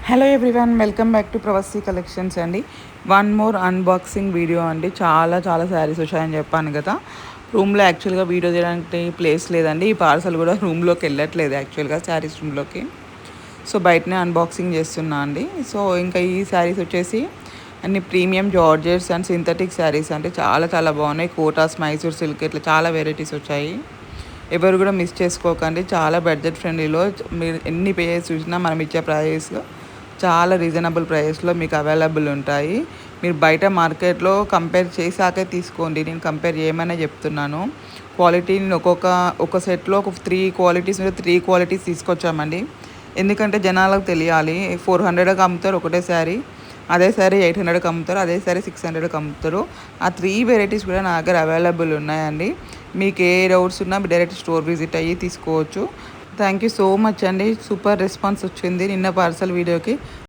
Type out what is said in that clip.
Hello everyone, welcome back to ప్రవాసి collections అండి. One more unboxing video అండి. చాలా చాలా శారీస్ వచ్చాయని చెప్పాను కదా. రూమ్లో యాక్చువల్గా వీడియో చేయడానికి ప్లేస్ లేదండి. ఈ పార్సల్ కూడా రూమ్లోకి వెళ్ళట్లేదు యాక్చువల్గా, శారీస్ రూమ్లోకి. సో బయటనే అన్బాక్సింగ్ చేస్తున్నా అండి. సో ఇంకా ఈ శారీస్ వచ్చేసి అన్ని premium georgettes and synthetic saris అంటే చాలా చాలా బాగున్నాయి. కోటాస్, మైసూర్ సిల్క్, ఇట్లా చాలా వెరైటీస్ వచ్చాయి. ఎవరు కూడా మిస్ చేసుకోకండి. చాలా బడ్జెట్ ఫ్రెండ్లీలో మీరు ఎన్ని పేజెస్ చూసినా మనం ఇచ్చే ప్రైస్లో చాలా రీజనబుల్ ప్రైస్లో మీకు అవైలబుల్ ఉంటాయి. మీరు బయట మార్కెట్లో కంపేర్ చేశాకే తీసుకోండి. నేను కంపేర్ చేయమనే చెప్తున్నాను. క్వాలిటీని ఒక సెట్లో ఒక 3 క్వాలిటీస్ మీద 3 క్వాలిటీస్ తీసుకొచ్చామండి. ఎందుకంటే జనాలకు తెలియాలి. 400కి అమ్ముతారు ఒకటే శారీ, అదే శారీ 800కి అమ్ముతారు, అదే శారీ 600కి అమ్ముతారు. ఆ 3 వెరైటీస్ కూడా నా దగ్గర అవైలబుల్ ఉన్నాయండి. మీకు ఏ డౌట్స్ ఉన్నా మీరు డైరెక్ట్ స్టోర్ విజిట్ అయ్యి తీసుకోవచ్చు. థ్యాంక్ యూ సో మచ్ అండి. సూపర్ రెస్పాన్స్ వచ్చింది నిన్న పార్సల్ వీడియోకి.